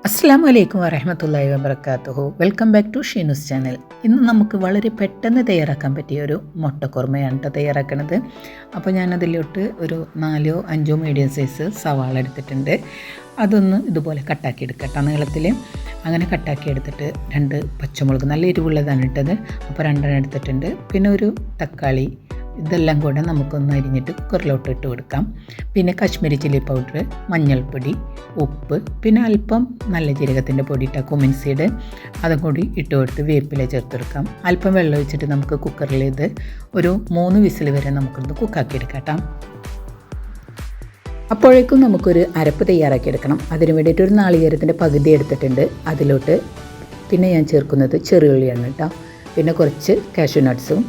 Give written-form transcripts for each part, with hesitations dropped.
അസ്സലാമു അലൈക്കും വറഹ്മത്തുള്ളാഹി വബറകാതുഹു. Welcome back to Sheenu's channel. ഇന്ന് നമുക്ക് വളരെ പെട്ടെന്ന് തയ്യാറാക്കാൻ പറ്റിയ ഒരു മുട്ടക്കുറുമയാണ് തയ്യാറാക്കുന്നത്. അപ്പോൾ ഞാനതിലോട്ട് ഒരു 4-5 മീഡിയം സൈസ് സവാള എടുത്തിട്ടുണ്ട്. അതൊന്ന് ഇതുപോലെ കട്ടാക്കി എടുക്കട്ടോ നീളത്തിൽ. അങ്ങനെ കട്ടാക്കി എടുത്തിട്ട് 2 പച്ചമുളക്, നല്ല എരിവുള്ളതാണ് ഇട്ടത്, അപ്പോൾ 2 എടുത്തിട്ടുണ്ട്. പിന്നെ ഒരു തക്കാളി, ഇതെല്ലാം കൂടെ നമുക്കൊന്ന് അരിഞ്ഞിട്ട് കുക്കറിലോട്ട് ഇട്ട് കൊടുക്കാം. പിന്നെ കാശ്മീരി ചില്ലി പൗഡർ, മഞ്ഞൾപ്പൊടി, ഉപ്പ്, പിന്നെ അല്പം നല്ല ജീരകത്തിൻ്റെ പൊടി ഇട്ട കുമിൻ സീഡ്, അതും കൂടി ഇട്ട് കൊടുത്ത് വേപ്പില ചേർത്തെടുക്കാം. അല്പം വെള്ളം ഒഴിച്ചിട്ട് നമുക്ക് കുക്കറിൽ ഇത് ഒരു 3 വിസിൽ വരെ നമുക്കൊന്ന് കുക്കാക്കി എടുക്കാം. അപ്പോഴേക്കും നമുക്കൊരു അരപ്പ് തയ്യാറാക്കി എടുക്കണം. അതിന് വേണ്ടിയിട്ട് ഒരു നാളികേരത്തിൻ്റെ പകുതി എടുത്തിട്ടുണ്ട്. അതിലോട്ട് പിന്നെ ഞാൻ ചേർക്കുന്നത് ചെറിയുള്ളിയാണ് കേട്ടോ. പിന്നെ കുറച്ച് കാഷ്യൂ നട്ട്സും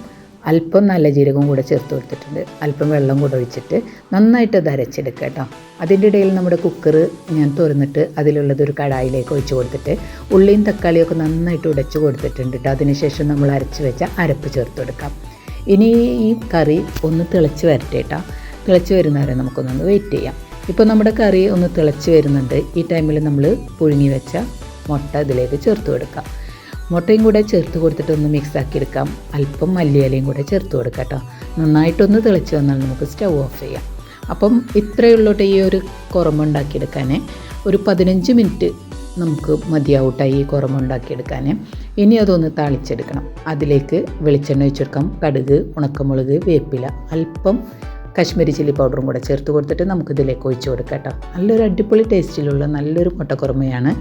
അല്പം നല്ല ജീരകവും കൂടെ ചേർത്ത് കൊടുത്തിട്ടുണ്ട്. അല്പം വെള്ളം കൂടെ ഒഴിച്ചിട്ട് നന്നായിട്ട് അത് അരച്ചെടുക്കുക കേട്ടോ. അതിൻ്റെ ഇടയിൽ നമ്മുടെ കുക്കർ ഞാൻ തുറന്നിട്ട് അതിലുള്ളതൊരു കടായിലേക്ക് ഒഴിച്ച് കൊടുത്തിട്ട് ഉള്ളിയും തക്കാളിയൊക്കെ നന്നായിട്ട് ഉടച്ച് കൊടുത്തിട്ടുണ്ട് കേട്ടോ. അതിനുശേഷം നമ്മൾ അരച്ച് വെച്ച അരപ്പ് ചേർത്ത് കൊടുക്കാം. ഇനി ഈ കറി ഒന്ന് തിളച്ച് വരട്ടെ കേട്ടോ. തിളച്ച് വരുന്നവരെ നമുക്കൊന്നൊന്ന് വെയിറ്റ് ചെയ്യാം. ഇപ്പോൾ നമ്മുടെ കറി ഒന്ന് തിളച്ച് വരുന്നുണ്ട്. ഈ ടൈമിൽ നമ്മൾ പുഴുങ്ങി വെച്ച മുട്ട ഇതിലേക്ക് ചേർത്ത് കൊടുക്കാം. മുട്ടയും കൂടെ ചേർത്ത് കൊടുത്തിട്ട് ഒന്ന് മിക്സാക്കി എടുക്കാം. അല്പം മല്ലിയിലയും കൂടെ ചേർത്ത് കൊടുക്കാം കേട്ടോ. നന്നായിട്ടൊന്ന് തിളച്ച് വന്നാൽ നമുക്ക് സ്റ്റൗ ഓഫ് ചെയ്യാം. അപ്പം ഇത്രയേ ഉള്ളൂട്ട് ഈ ഒരു കുറുമ ഉണ്ടാക്കിയെടുക്കാൻ. ഒരു 15 മിനിറ്റ് നമുക്ക് മതിയാവട്ടെ ഈ കുറുമ ഉണ്ടാക്കിയെടുക്കാൻ. ഇനി അതൊന്ന് താളിച്ചെടുക്കണം. അതിലേക്ക് വെളിച്ചെണ്ണ ഒഴിച്ചെടുക്കാം. കടുക്, ഉണക്കമുളക്, വേപ്പില, അല്പം കാശ്മീരി ചില്ലി പൗഡറും കൂടെ ചേർത്ത് കൊടുത്തിട്ട് നമുക്കിതിലേക്ക് ഒഴിച്ച് കൊടുക്കാം കേട്ടോ. നല്ലൊരു അടിപൊളി ടേസ്റ്റിലുള്ള നല്ലൊരു മുട്ടക്കുറുമയാണ്.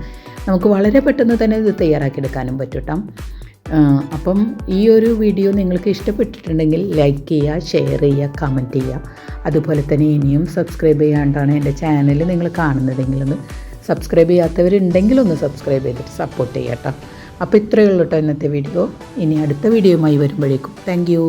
നമുക്ക് വളരെ പെട്ടെന്ന് തന്നെ ഇത് തയ്യാറാക്കിയെടുക്കാനും പറ്റും കേട്ടോ. അപ്പം ഈ ഒരു വീഡിയോ നിങ്ങൾക്ക് ഇഷ്ടപ്പെട്ടിട്ടുണ്ടെങ്കിൽ ലൈക്ക് ചെയ്യുക, ഷെയർ ചെയ്യുക, കമൻറ്റ് ചെയ്യുക. അതുപോലെ തന്നെ ഇനിയും സബ്സ്ക്രൈബ് ചെയ്യാണ്ടാണ് എൻ്റെ ചാനൽ നിങ്ങൾ കാണുന്നതെങ്കിലൊന്ന് സബ്സ്ക്രൈബ് ചെയ്യാത്തവരുണ്ടെങ്കിലൊന്ന് സബ്സ്ക്രൈബ് ചെയ്തിട്ട് സപ്പോർട്ട് ചെയ്യാം കേട്ടോ. അപ്പോൾ ഇത്രയേ ഉള്ളൂ കേട്ടോ ഇന്നത്തെ വീഡിയോ. ഇനി അടുത്ത വീഡിയോയുമായി വരുമ്പോഴേക്കും താങ്ക് യു.